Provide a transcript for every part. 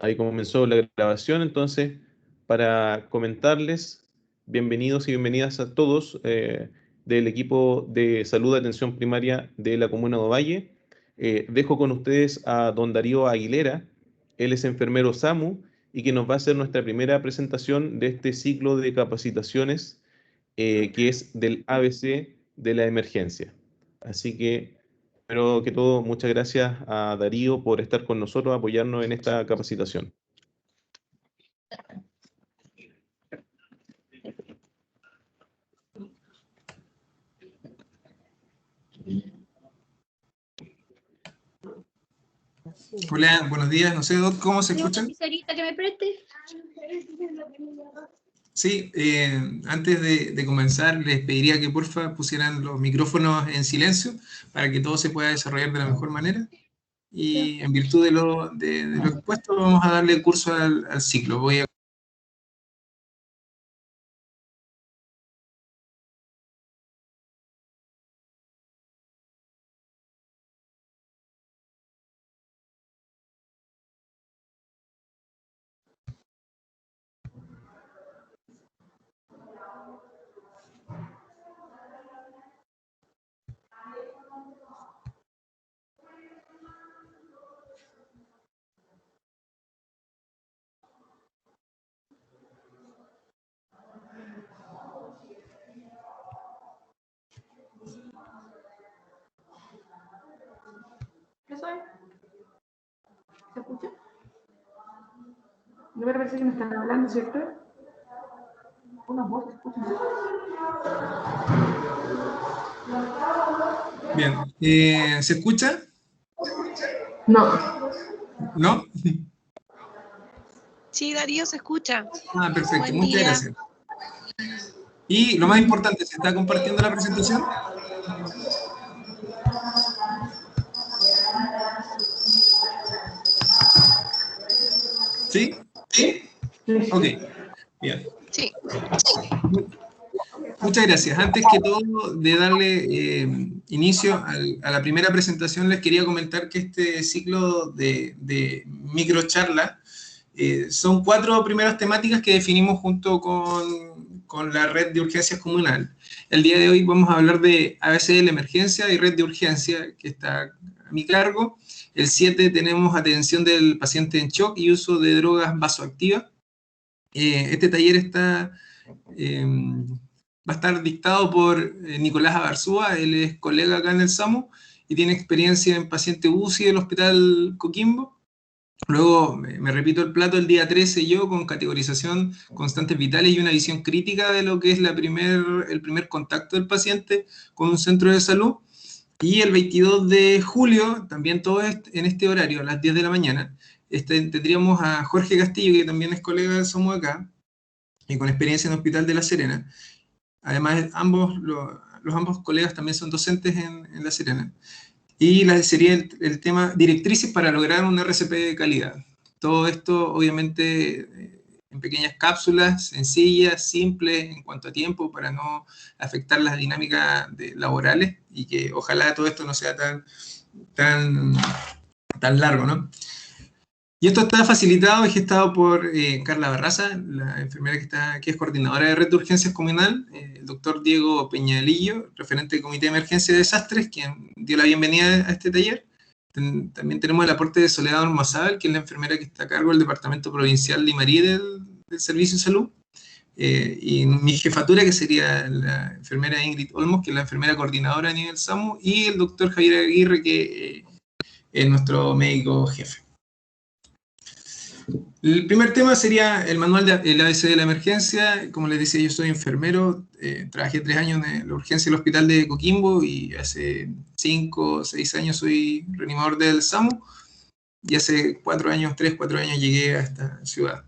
Ahí comenzó la grabación, entonces, para comentarles, bienvenidos y bienvenidas a todos del equipo de salud de atención primaria de la comuna de Ovalle. Dejo con ustedes a don Darío Aguilera, él es enfermero SAMU y que nos va a hacer nuestra primera presentación de este ciclo de capacitaciones que es del ABC de la emergencia. Así que, primero que todo, muchas gracias a Darío por estar con nosotros, apoyarnos en esta capacitación. Hola, buenos días. No sé, Doc, ¿cómo se escuchan? Que me preste. Sí, antes de comenzar les pediría que porfa pusieran los micrófonos en silencio para que todo se pueda desarrollar de la mejor manera. Y en virtud de lo expuesto vamos a darle curso al ciclo. Voy a... ¿Eso es? ¿Se escucha? No me parece que me están hablando, ¿cierto? Una voz, ¿se escucha? Bien, ¿se escucha? No. ¿No? Sí, Darío, se escucha. Ah, perfecto. Buen Muchas día. gracias. Y lo más importante, ¿se está compartiendo la presentación? ¿Sí? Ok, bien. Sí. Muchas gracias. Antes que todo, de darle inicio a la primera presentación, les quería comentar que este ciclo de microcharla son 4 primeras temáticas que definimos junto con la red de urgencias comunal. El día de hoy vamos a hablar de ABC de la emergencia y red de urgencia, que está a mi cargo. El 7 tenemos atención del paciente en shock y uso de drogas vasoactivas. Este taller está... va a estar dictado por Nicolás Abarzúa, él es colega acá en el SAMU y tiene experiencia en paciente UCI del Hospital Coquimbo. Luego me repito el plato el día 13 yo con categorización, constantes vitales y una visión crítica de lo que es el primer contacto del paciente con un centro de salud. Y el 22 de julio, también todo en este horario, a las 10 de la mañana, tendríamos a Jorge Castillo, que también es colega del SAMU acá, y con experiencia en el Hospital de La Serena. Además, los ambos colegas también son docentes en La Serena. Y sería el tema directrices para lograr un RCP de calidad. Todo esto, obviamente, en pequeñas cápsulas, sencillas, simples en cuanto a tiempo, para no afectar las dinámicas laborales y que ojalá todo esto no sea tan largo, ¿no? Y esto está facilitado y gestado por Carla Barraza, la enfermera que es coordinadora de red de urgencias comunal, el doctor Diego Peñalillo, referente del Comité de Emergencia de Desastres, quien dio la bienvenida a este taller. También tenemos el aporte de Soledad Ormazábal, que es la enfermera que está a cargo del Departamento Provincial Limarí del Servicio de Salud. Y mi jefatura, que sería la enfermera Ingrid Olmos, que es la enfermera coordinadora a nivel SAMU, y el doctor Javier Aguirre, que es nuestro médico jefe. El primer tema sería el manual del ABC de la emergencia. Como les decía, yo soy enfermero, trabajé 3 años en la urgencia del hospital de Coquimbo y hace 5 o 6 años soy reanimador del SAMU y hace 4 años llegué a esta ciudad.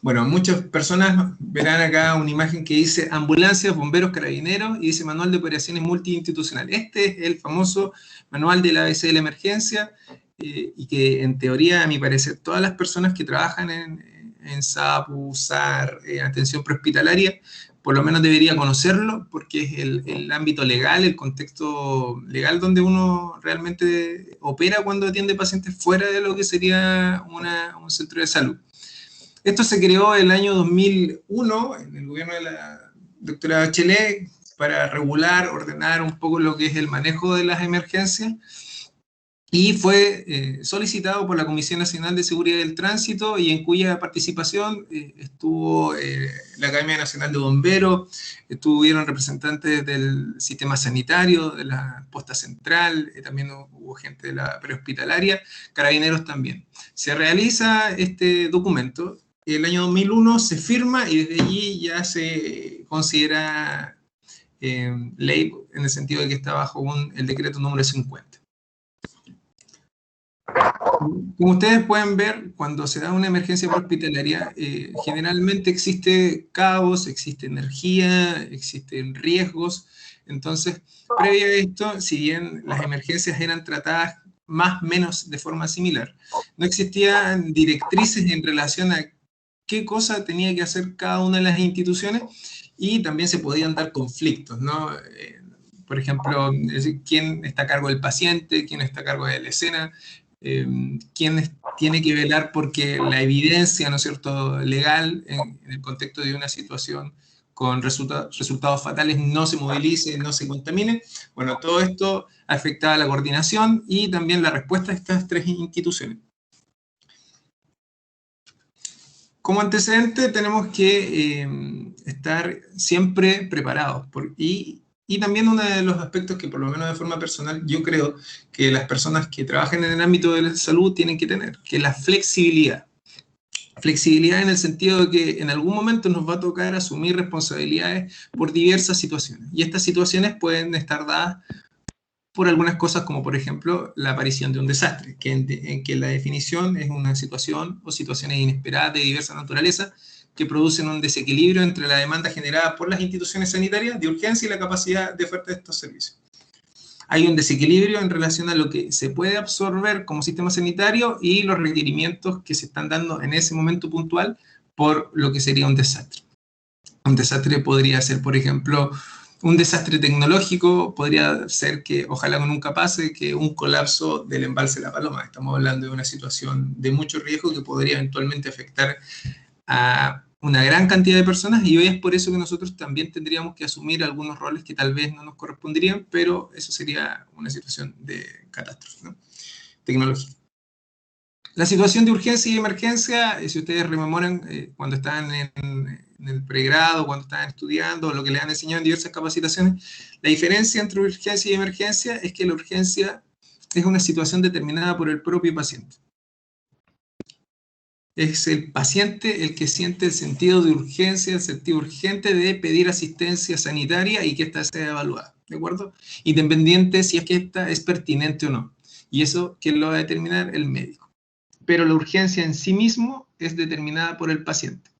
Bueno, muchas personas verán acá una imagen que dice ambulancias, bomberos, carabineros y dice manual de operaciones multiinstitucional. Este es el famoso manual del ABC de la emergencia. Y que en teoría, a mi parecer, todas las personas que trabajan en SAPU, SAR, atención prehospitalaria, por lo menos debería conocerlo, porque es el ámbito legal, el contexto legal donde uno realmente opera cuando atiende pacientes fuera de lo que sería un centro de salud. Esto se creó el año 2001 en el gobierno de la doctora Bachelet para regular, ordenar un poco lo que es el manejo de las emergencias, y fue solicitado por la Comisión Nacional de Seguridad del Tránsito, y en cuya participación estuvo la Academia Nacional de Bomberos, estuvieron representantes del sistema sanitario, de la posta central, también hubo gente de la prehospitalaria, carabineros también. Se realiza este documento, el año 2001 se firma y desde allí ya se considera ley, en el sentido de que está bajo el decreto número 50. Como ustedes pueden ver, cuando se da una emergencia hospitalaria, generalmente existe caos, existe energía, existen riesgos. Entonces, previo a esto, si bien las emergencias eran tratadas más o menos de forma similar, no existían directrices en relación a qué cosa tenía que hacer cada una de las instituciones, y también se podían dar conflictos, ¿no? Por ejemplo, quién está a cargo del paciente, quién está a cargo de la escena, quién tiene que velar porque la evidencia, ¿no es cierto?, legal en el contexto de una situación con resultados fatales no se movilice, no se contamine. Bueno, todo esto afectaba a la coordinación y también la respuesta de estas tres instituciones. Como antecedente tenemos que estar siempre preparados y también uno de los aspectos que, por lo menos de forma personal, yo creo que las personas que trabajan en el ámbito de la salud tienen que tener, que es la flexibilidad. Flexibilidad en el sentido de que en algún momento nos va a tocar asumir responsabilidades por diversas situaciones. Y estas situaciones pueden estar dadas por algunas cosas, como por ejemplo la aparición de un desastre, en que la definición es una situación o situaciones inesperadas de diversa naturaleza que producen un desequilibrio entre la demanda generada por las instituciones sanitarias de urgencia y la capacidad de oferta de estos servicios. Hay un desequilibrio en relación a lo que se puede absorber como sistema sanitario y los requerimientos que se están dando en ese momento puntual por lo que sería un desastre. Un desastre podría ser, por ejemplo, un desastre tecnológico, podría ser que, ojalá nunca pase, que un colapso del embalse La Paloma. Estamos hablando de una situación de mucho riesgo que podría eventualmente afectar a una gran cantidad de personas, y hoy es por eso que nosotros también tendríamos que asumir algunos roles que tal vez no nos corresponderían, pero eso sería una situación de catástrofe, ¿no?, tecnológica. La situación de urgencia y emergencia, si ustedes rememoran cuando estaban en el pregrado, cuando estaban estudiando, lo que les han enseñado en diversas capacitaciones, la diferencia entre urgencia y emergencia es que la urgencia es una situación determinada por el propio paciente. Es el paciente el que siente el sentido de urgencia, el sentido urgente de pedir asistencia sanitaria y que ésta sea evaluada, ¿de acuerdo? Independiente si es que ésta es pertinente o no. Y eso, ¿quién lo va a determinar? El médico. Pero la urgencia en sí mismo es determinada por el paciente.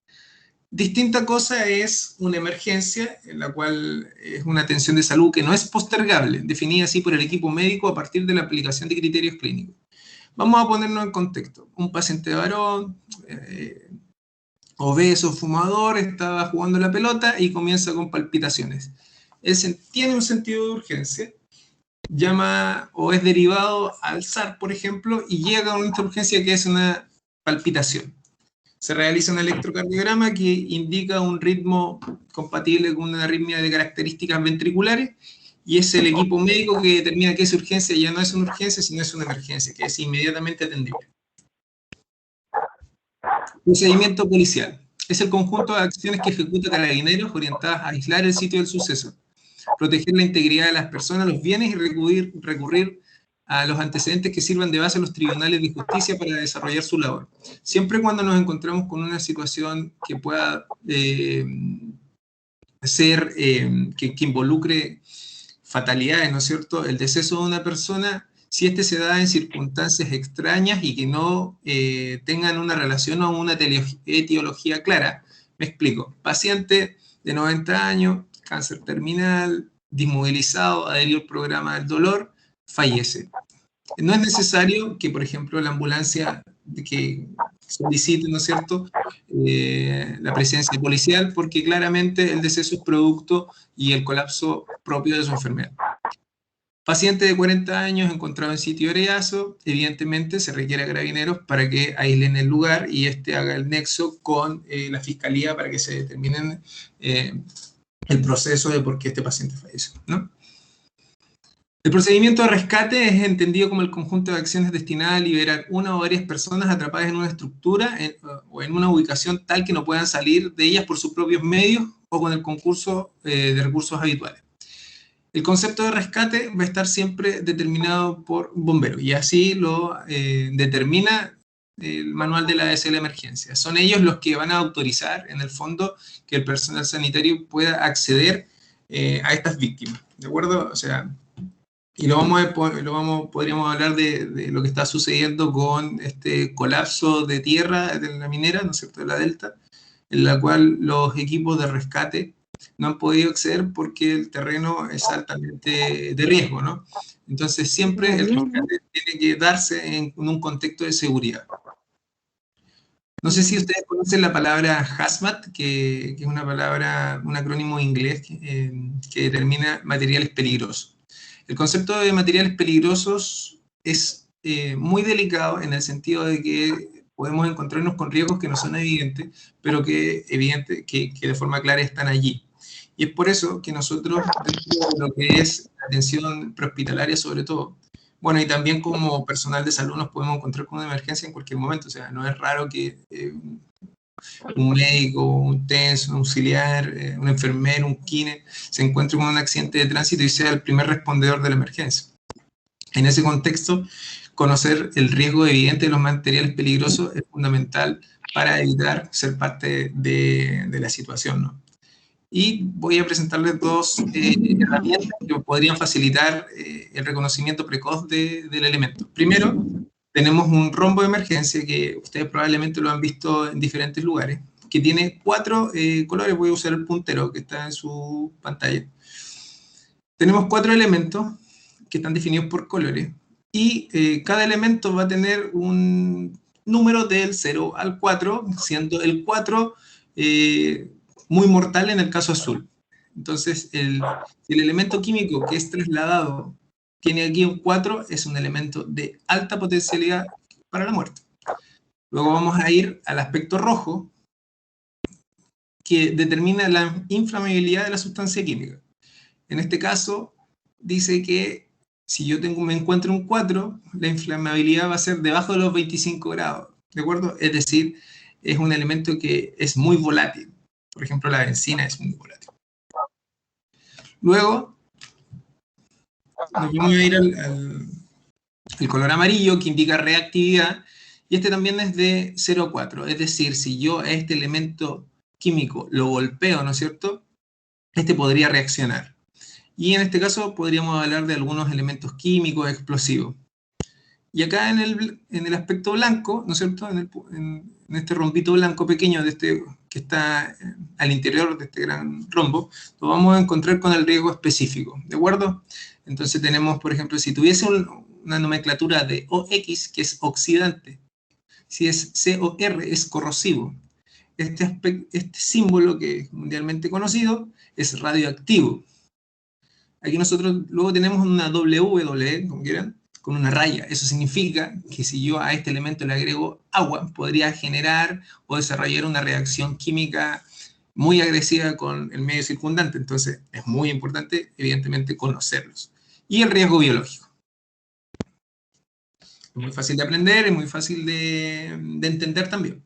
Distinta cosa es una emergencia, en la cual es una atención de salud que no es postergable, definida así por el equipo médico a partir de la aplicación de criterios clínicos. Vamos a ponernos en contexto. Un paciente varón, obeso, fumador, estaba jugando la pelota y comienza con palpitaciones. Él tiene un sentido de urgencia, llama o es derivado al SAR, por ejemplo, y llega a una urgencia que es una palpitación. Se realiza un electrocardiograma que indica un ritmo compatible con una arritmia de características ventriculares, y es el equipo médico que determina que esa urgencia ya no es una urgencia, sino es una emergencia, que es inmediatamente atendible. Procedimiento policial. Es el conjunto de acciones que ejecuta Carabineros orientadas a aislar el sitio del suceso, proteger la integridad de las personas, los bienes y recurrir a los antecedentes que sirvan de base a los tribunales de justicia para desarrollar su labor. Siempre cuando nos encontramos con una situación que pueda ser, que involucre fatalidades, ¿no es cierto?, el deceso de una persona, si este se da en circunstancias extrañas y que no tengan una relación o una etiología clara. Me explico. Paciente de 90 años, cáncer terminal, desmovilizado, adherió al programa del dolor, fallece. No es necesario que, por ejemplo, la ambulancia que soliciten, ¿no es cierto?, la presencia policial, porque claramente el deceso es producto y el colapso propio de su enfermedad. Paciente de 40 años encontrado en sitio de Ereazo, evidentemente se requiere a carabineros para que aíslen el lugar y haga el nexo con la fiscalía para que se determine el proceso de por qué este paciente falleció, ¿no? El procedimiento de rescate es entendido como el conjunto de acciones destinadas a liberar una o varias personas atrapadas en una estructura o en una ubicación tal que no puedan salir de ellas por sus propios medios o con el concurso de recursos habituales. El concepto de rescate va a estar siempre determinado por bomberos y así lo determina el manual de la ADC de la emergencia. Son ellos los que van a autorizar, en el fondo, que el personal sanitario pueda acceder a estas víctimas, ¿de acuerdo? O sea, y podríamos hablar de lo que está sucediendo con este colapso de tierra de la minera, ¿no es cierto?, de la Delta, en la cual los equipos de rescate no han podido acceder porque el terreno es altamente de riesgo, ¿no? Entonces siempre el rescate tiene que darse en un contexto de seguridad. No sé si ustedes conocen la palabra HAZMAT, que es una palabra, un acrónimo inglés que determina materiales peligrosos. El concepto de materiales peligrosos es muy delicado en el sentido de que podemos encontrarnos con riesgos que no son evidentes, pero que de forma clara están allí. Y es por eso que nosotros, dentro de lo que es atención prehospitalaria sobre todo, bueno, y también como personal de salud nos podemos encontrar con una emergencia en cualquier momento, o sea, no es raro que un médico, un TENS, un auxiliar, un enfermero, un kine, se encuentre con un accidente de tránsito y sea el primer respondedor de la emergencia. En ese contexto, conocer el riesgo evidente de los materiales peligrosos es fundamental para evitar ser parte de la situación, ¿no? Y voy a presentarles dos herramientas que podrían facilitar el reconocimiento precoz del elemento. Primero, tenemos un rombo de emergencia que ustedes probablemente lo han visto en diferentes lugares, que tiene 4 colores. Voy a usar el puntero que está en su pantalla. Tenemos 4 elementos que están definidos por colores y cada elemento va a tener un número del 0 al 4, siendo el 4 muy mortal en el caso azul. Entonces, el elemento químico que es trasladado tiene aquí un 4, es un elemento de alta potencialidad para la muerte. Luego vamos a ir al aspecto rojo, que determina la inflamabilidad de la sustancia química. En este caso, dice que si yo me encuentro un 4, la inflamabilidad va a ser debajo de los 25 grados, ¿de acuerdo? Es decir, es un elemento que es muy volátil. Por ejemplo, la benzina es muy volátil. Luego, nos vamos a ir al color amarillo, que indica reactividad, y este también es de 0 a 4. Es decir, si yo a este elemento químico lo golpeo, ¿no es cierto?, este podría reaccionar. Y en este caso podríamos hablar de algunos elementos químicos explosivos. Y acá en el aspecto blanco, ¿no es cierto?, en este rombito blanco pequeño que está al interior de este gran rombo, lo vamos a encontrar con el riesgo específico, ¿de acuerdo? Entonces tenemos, por ejemplo, si tuviese una nomenclatura de OX, que es oxidante, si es COR, es corrosivo. Este símbolo, que es mundialmente conocido, es radioactivo. Aquí nosotros luego tenemos una W, como quieran, con una raya. Eso significa que si yo a este elemento le agrego agua, podría generar o desarrollar una reacción química muy agresiva con el medio circundante. Entonces es muy importante, evidentemente, conocerlos. Y el riesgo biológico. Es muy fácil de aprender, es muy fácil de entender también.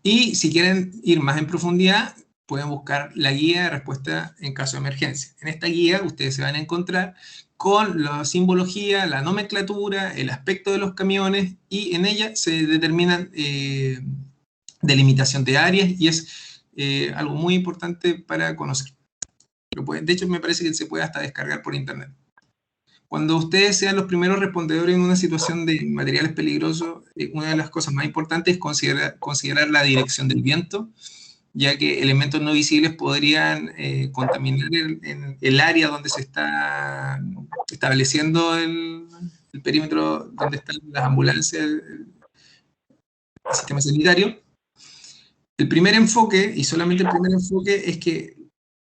Y si quieren ir más en profundidad, pueden buscar la guía de respuesta en caso de emergencia. En esta guía ustedes se van a encontrar con la simbología, la nomenclatura, el aspecto de los camiones, y en ella se determinan delimitación de áreas, y es algo muy importante para conocer. De hecho, me parece que se puede hasta descargar por internet. Cuando ustedes sean los primeros respondedores en una situación de materiales peligrosos, una de las cosas más importantes es considerar la dirección del viento, ya que elementos no visibles podrían contaminar el área donde se está estableciendo el perímetro donde están las ambulancias, sistema sanitario. El primer enfoque, y solamente el primer enfoque, es que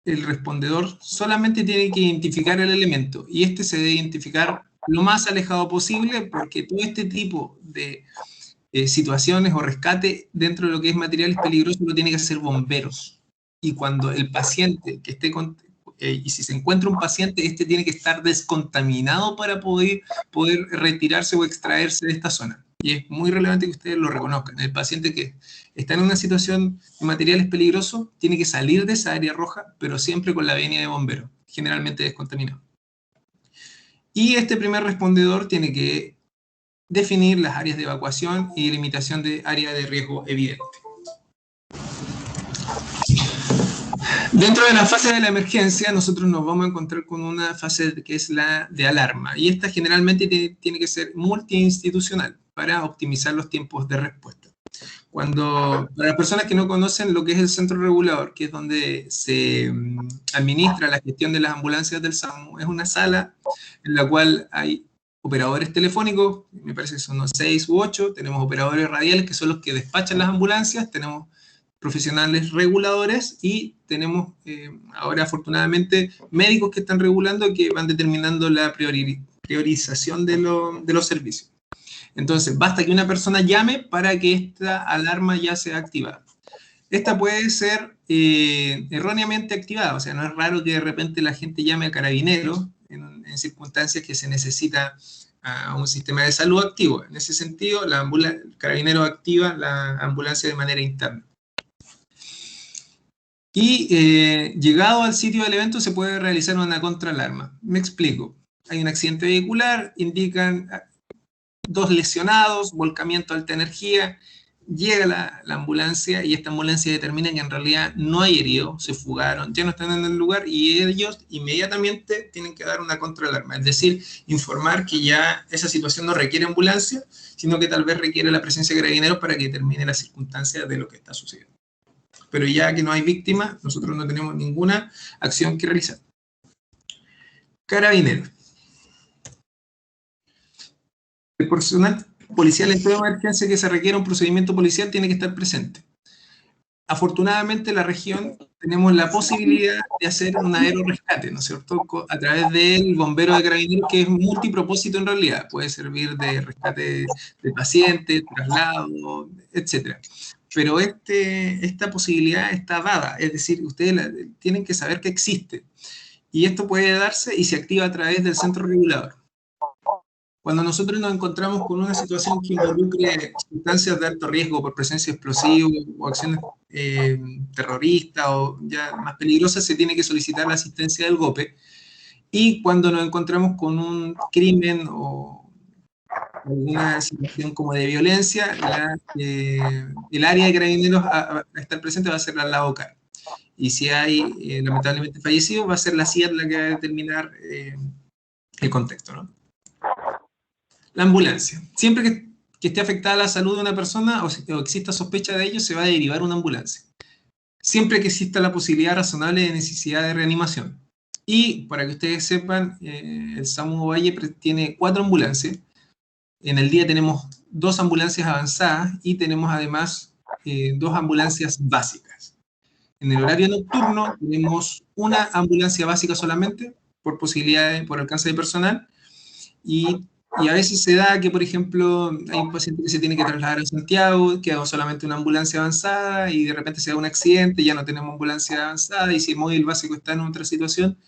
el respondedor solamente tiene que identificar el elemento, y este se debe identificar lo más alejado posible, porque todo este tipo de situaciones o rescate dentro de lo que es materiales peligrosos lo tiene que hacer bomberos. Y cuando el paciente que esté y si se encuentra un paciente, este tiene que estar descontaminado para poder retirarse o extraerse de esta zona. Y es muy relevante que ustedes lo reconozcan. El paciente que está en una situación de materiales peligrosos tiene que salir de esa área roja, pero siempre con la venia de bombero, generalmente descontaminado. Y este primer respondedor tiene que definir las áreas de evacuación y limitación de área de riesgo evidente. Dentro de la fase de la emergencia, nosotros nos vamos a encontrar con una fase que es la de alarma, y esta generalmente tiene que ser multiinstitucional para optimizar los tiempos de respuesta. Para las personas que no conocen lo que es el centro regulador, que es donde se administra la gestión de las ambulancias del SAMU, es una sala en la cual hay operadores telefónicos, me parece que son unos 6 u 8, tenemos operadores radiales que son los que despachan las ambulancias, tenemos profesionales reguladores y tenemos ahora afortunadamente médicos que están regulando, que van determinando la priorización de los servicios. Entonces, basta que una persona llame para que esta alarma ya sea activada. Esta puede ser erróneamente activada, o sea, no es raro que de repente la gente llame a carabineros en circunstancias que se necesita a un sistema de salud activo. En ese sentido, el carabinero activa la ambulancia de manera interna. Y llegado al sitio del evento se puede realizar una contraalarma. Me explico. Hay un accidente vehicular, indican 2 lesionados, volcamiento de alta energía, llega la ambulancia y esta ambulancia determina que en realidad no hay heridos, se fugaron, ya no están en el lugar y ellos inmediatamente tienen que dar una contraalarma, es decir, informar que ya esa situación no requiere ambulancia, sino que tal vez requiere la presencia de carabineros para que determine las circunstancias de lo que está sucediendo. Pero ya que no hay víctimas, nosotros no tenemos ninguna acción que realizar. Carabineros. El personal policial en toda emergencia que se requiera un procedimiento policial tiene que estar presente. Afortunadamente en la región tenemos la posibilidad de hacer un aerorescate, ¿no es cierto?, a través del bombero de carabineros, que es multipropósito en realidad, puede servir de rescate de pacientes, traslado, etc. Pero esta posibilidad está dada, es decir, ustedes tienen que saber que existe. Y esto puede darse y se activa a través del centro regulador. Cuando nosotros nos encontramos con una situación que involucre sustancias de alto riesgo por presencia de explosivos o acciones terroristas o ya más peligrosas, se tiene que solicitar la asistencia del GOPE. Y cuando nos encontramos con un crimen o alguna situación como de violencia, el área de carabineros a estar presente va a ser la OCAR. Y si hay lamentablemente fallecidos, va a ser la CIAT la que va a determinar el contexto, ¿no? La ambulancia. Siempre que esté afectada la salud de una persona o exista sospecha de ello, se va a derivar una ambulancia. Siempre que exista la posibilidad razonable de necesidad de reanimación. Y para que ustedes sepan, el SAMU Valle tiene 4 ambulancias. En el día tenemos 2 ambulancias avanzadas y tenemos además 2 ambulancias básicas. En el horario nocturno tenemos una ambulancia básica solamente, por alcance de personal, y a veces se da que, por ejemplo, hay un paciente que se tiene que trasladar a Santiago, queda solamente una ambulancia avanzada y de repente se da un accidente, ya no tenemos ambulancia avanzada, y si el móvil básico está en otra situación,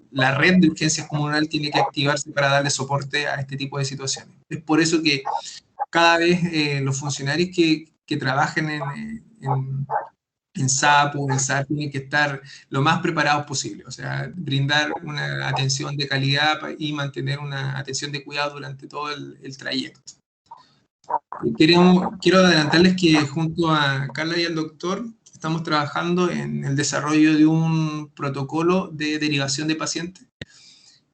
la red de urgencias comunal tiene que activarse para darle soporte a este tipo de situaciones. Es por eso que cada vez los funcionarios que trabajen en SAP o en SAP tienen que estar lo más preparados posible, o sea, brindar una atención de calidad y mantener una atención de cuidado durante todo el trayecto. Quiero adelantarles que junto a Carla y al doctor estamos trabajando en el desarrollo de un protocolo de derivación de pacientes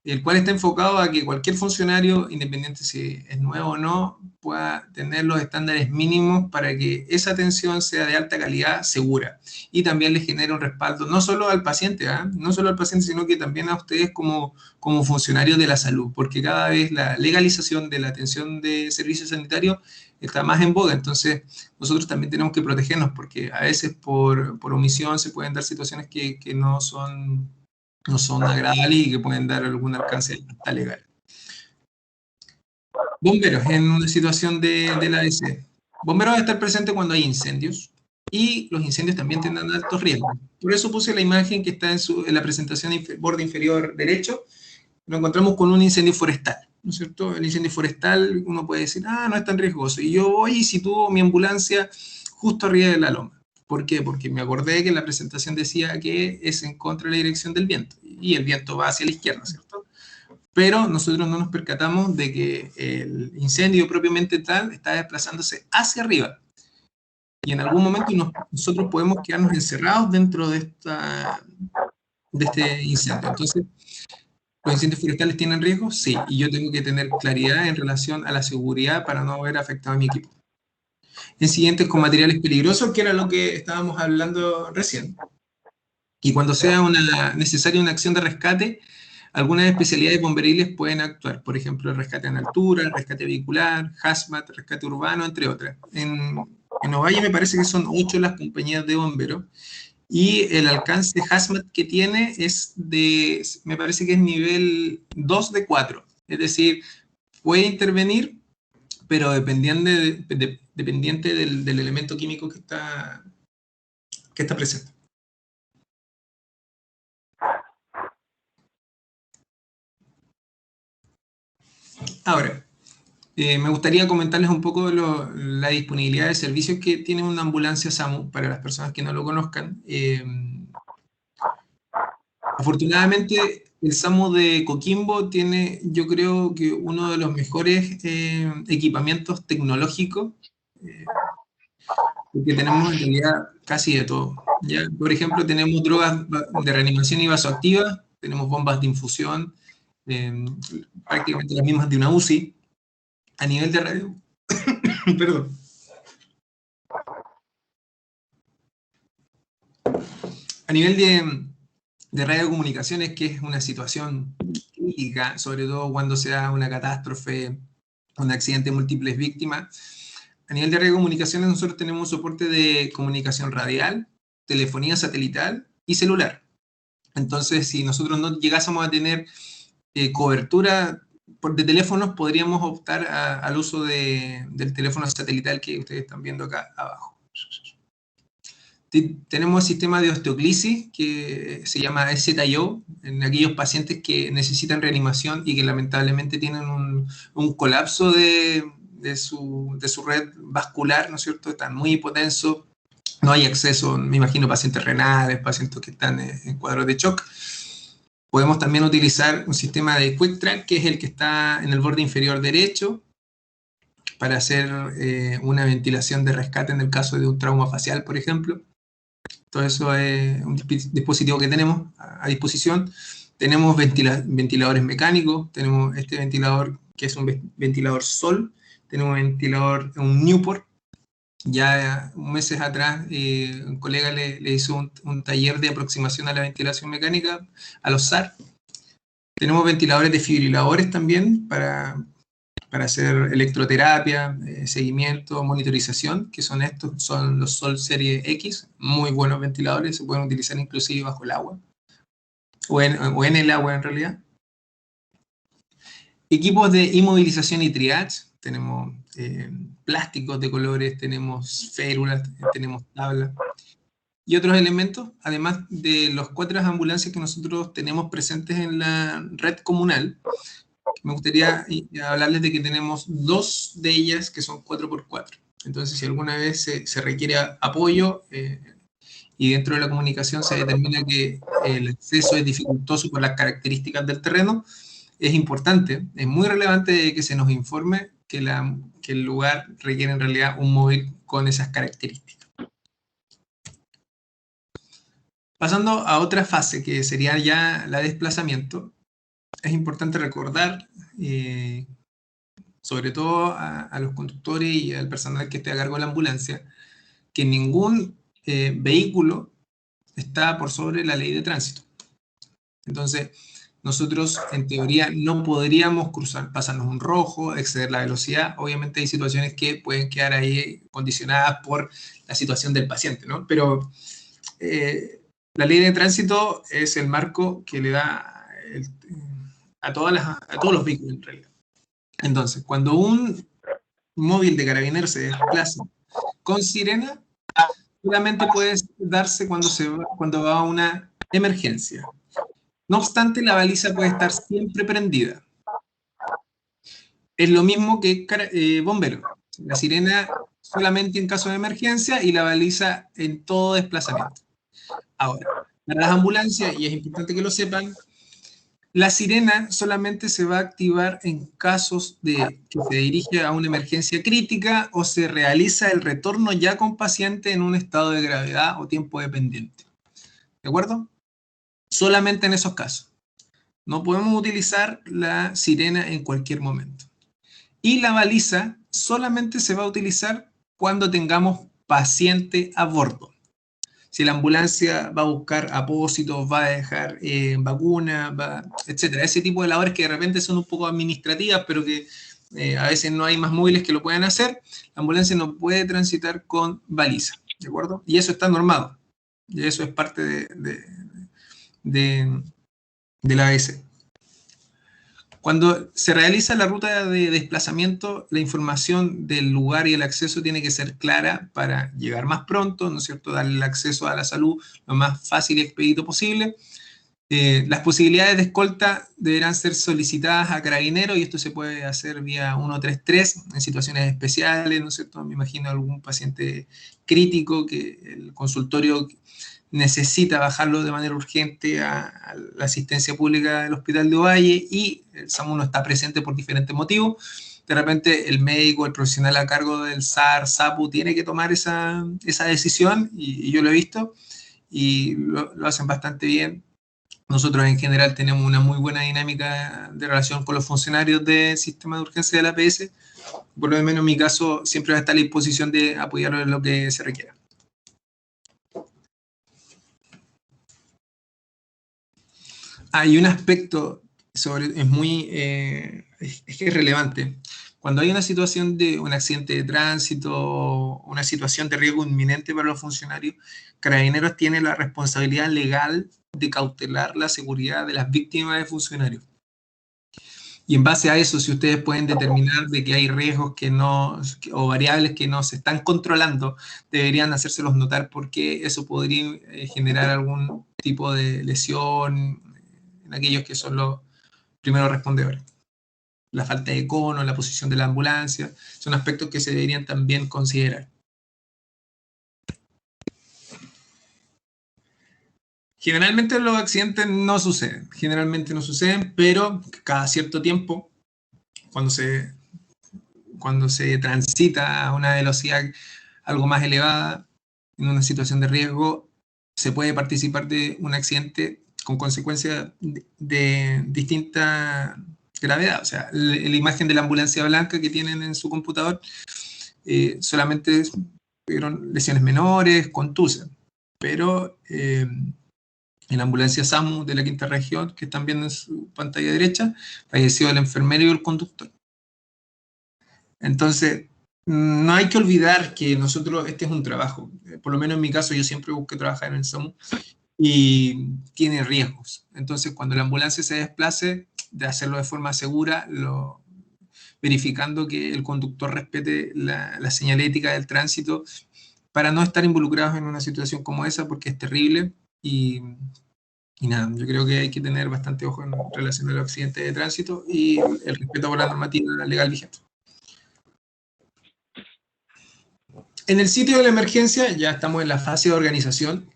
el cual está enfocado a que cualquier funcionario, independiente si es nuevo o no, pueda tener los estándares mínimos para que esa atención sea de alta calidad, segura, y también les genere un respaldo, no solo al paciente, no solo al paciente, sino que también a ustedes como funcionarios de la salud, porque cada vez la legalización de la atención de servicios sanitarios está más en boga, entonces nosotros también tenemos que protegernos, porque a veces por omisión se pueden dar situaciones que no son agradables y que pueden dar algún alcance hasta legal. Bomberos en una situación de la ADC. Bomberos va a estar presente cuando hay incendios y los incendios también tienen altos riesgos. Por eso puse la imagen que está en la presentación borde inferior derecho. Nos encontramos con un incendio forestal, ¿no es cierto? El incendio forestal, uno puede decir, no es tan riesgoso. Y yo voy y sitúo mi ambulancia justo arriba de la loma. ¿Por qué? Porque me acordé que la presentación decía que es en contra de la dirección del viento, y el viento va hacia la izquierda, ¿cierto? Pero nosotros no nos percatamos de que el incendio propiamente tal está desplazándose hacia arriba. Y en algún momento nosotros podemos quedarnos encerrados dentro de este incendio. Entonces, ¿los incendios forestales tienen riesgo? Sí, y yo tengo que tener claridad en relación a la seguridad para no haber afectado a mi equipo. Incidentes con materiales peligrosos, que era lo que estábamos hablando recién. Y cuando sea necesaria una acción de rescate, algunas especialidades bomberiles pueden actuar. Por ejemplo, el rescate en altura, el rescate vehicular, hazmat, rescate urbano, entre otras. En Ovalle me parece que son 8 las compañías de bomberos. Y el alcance hazmat que tiene me parece que es nivel 2 de 4. Es decir, puede intervenir, pero dependiente del elemento químico que está presente. Ahora, me gustaría comentarles un poco la disponibilidad de servicios que tiene una ambulancia SAMU para las personas que no lo conozcan. Afortunadamente, el SAMU de Coquimbo tiene, yo creo que uno de los mejores equipamientos tecnológicos, porque tenemos en realidad casi de todo. ¿Ya? Por ejemplo, tenemos drogas de reanimación y vasoactiva, tenemos bombas de infusión, prácticamente las mismas de una UCI. A nivel de radio, perdón. A nivel de radiocomunicaciones, que es una situación crítica, sobre todo cuando se da una catástrofe, un accidente de múltiples víctimas. A nivel de radiocomunicaciones, nosotros tenemos un soporte de comunicación radial, telefonía satelital y celular. Entonces, si nosotros no llegásemos a tener cobertura de teléfonos, podríamos optar al uso del teléfono satelital que ustedes están viendo acá abajo. Tenemos el sistema de osteoclisis que se llama SZIO en aquellos pacientes que necesitan reanimación y que lamentablemente tienen un colapso de su red vascular, ¿no es cierto? Están muy hipotensos, no hay acceso, me imagino, pacientes renales, pacientes que están en cuadros de shock. Podemos también utilizar un sistema de Quick Track, que es el que está en el borde inferior derecho, para hacer una ventilación de rescate en el caso de un trauma facial, por ejemplo. Todo eso es un dispositivo que tenemos a disposición. Tenemos ventiladores mecánicos, tenemos este ventilador que es un ventilador Sol, tenemos un Newport. Ya meses atrás un colega le hizo un taller de aproximación a la ventilación mecánica, a los SAR. Tenemos ventiladores desfibriladores también para hacer electroterapia, seguimiento, monitorización, que son los Sol Serie X, muy buenos ventiladores, se pueden utilizar inclusive bajo el agua, o en el agua en realidad. Equipos de inmovilización y triage, tenemos plásticos de colores, tenemos férulas, tenemos tablas, y otros elementos, además de los 4 ambulancias que nosotros tenemos presentes en la red comunal. Me gustaría hablarles de que tenemos 2 de ellas que son 4x4. Entonces, si alguna vez se requiere apoyo y dentro de la comunicación se determina que el acceso es dificultoso por las características del terreno, es importante, es muy relevante que se nos informe que el lugar requiere en realidad un móvil con esas características. Pasando a otra fase, que sería ya la de desplazamiento. es importante recordar, sobre todo a los conductores y al personal que esté a cargo de la ambulancia, que ningún vehículo está por sobre la ley de tránsito. Entonces, nosotros en teoría no podríamos pasarnos un rojo, exceder la velocidad. Obviamente hay situaciones que pueden quedar ahí condicionadas por la situación del paciente, ¿no? Pero la ley de tránsito es el marco que le da a todos los vehículos en realidad. Entonces, cuando un móvil de carabineros se desplaza con sirena, solamente puede darse cuando va a una emergencia. No obstante, la baliza puede estar siempre prendida. Es lo mismo que bombero. La sirena solamente en caso de emergencia y la baliza en todo desplazamiento. Ahora, para las ambulancias, y es importante que lo sepan, la sirena solamente se va a activar en casos de que se dirige a una emergencia crítica o se realiza el retorno ya con paciente en un estado de gravedad o tiempo dependiente. ¿De acuerdo? Solamente en esos casos. No podemos utilizar la sirena en cualquier momento. Y la baliza solamente se va a utilizar cuando tengamos paciente a bordo. Si la ambulancia va a buscar apósitos, va a dejar vacunas, etcétera. Ese tipo de labores que de repente son un poco administrativas, pero que a veces no hay más móviles que lo puedan hacer, la ambulancia no puede transitar con baliza, ¿de acuerdo? Y eso está normado. Y eso es parte de la AS. Cuando se realiza la ruta de desplazamiento, la información del lugar y el acceso tiene que ser clara para llegar más pronto, ¿no es cierto? Darle el acceso a la salud lo más fácil y expedito posible. Las posibilidades de escolta deberán ser solicitadas a Carabineros y esto se puede hacer vía 133 en situaciones especiales, ¿no es cierto? Me imagino algún paciente crítico que el consultorio necesita bajarlo de manera urgente a la asistencia pública del Hospital de Ovalle y el SAMU no está presente por diferentes motivos. De repente el médico, el profesional a cargo del SAR, SAPU, tiene que tomar esa decisión y yo lo he visto y lo hacen bastante bien. Nosotros en general tenemos una muy buena dinámica de relación con los funcionarios del sistema de urgencia de la APS. Por lo menos en mi caso siempre va a estar a la disposición de apoyarlo en lo que se requiera. Hay un aspecto es que es relevante. Cuando hay una situación de un accidente de tránsito, una situación de riesgo inminente para los funcionarios, Carabineros tiene la responsabilidad legal de cautelar la seguridad de las víctimas de funcionarios. Y en base a eso, si ustedes pueden determinar de que hay riesgos o variables que no se están controlando, deberían hacérselos notar porque eso podría generar algún tipo de lesión en aquellos que son los primeros respondedores. La falta de cono, la posición de la ambulancia, son aspectos que se deberían también considerar. Generalmente los accidentes no suceden, pero cada cierto tiempo, cuando se transita a una velocidad algo más elevada, en una situación de riesgo, se puede participar de un accidente con consecuencias de distinta gravedad. O sea, la imagen de la ambulancia blanca que tienen en su computador solamente fueron lesiones menores, contusas, pero en la ambulancia SAMU de la quinta región, que están viendo en su pantalla derecha, falleció el enfermero y el conductor. Entonces, no hay que olvidar que este es un trabajo. Por lo menos en mi caso, yo siempre busqué trabajar en el SAMU y tiene riesgos. Entonces, cuando la ambulancia se desplace, de hacerlo de forma segura, verificando que el conductor respete la señalética del tránsito para no estar involucrados en una situación como esa, porque es terrible. Y nada, yo creo que hay que tener bastante ojo en relación a los accidentes de tránsito y el respeto por la normativa legal vigente. En el sitio de la emergencia ya estamos en la fase de organización.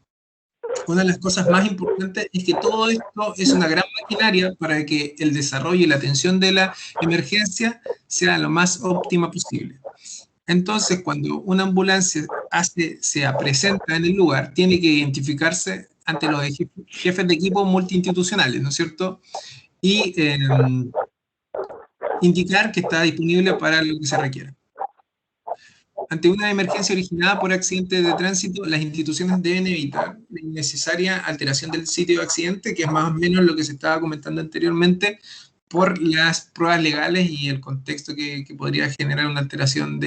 Una de las cosas más importantes es que todo esto es una gran maquinaria para que el desarrollo y la atención de la emergencia sea lo más óptima posible. Entonces, cuando una ambulancia se presenta en el lugar, tiene que identificarse ante los jefes de equipo multiinstitucionales, ¿no es cierto? y indicar que está disponible para lo que se requiera. Ante una emergencia originada por accidentes de tránsito, las instituciones deben evitar la innecesaria alteración del sitio de accidente, que es más o menos lo que se estaba comentando anteriormente, por las pruebas legales y el contexto que podría generar una alteración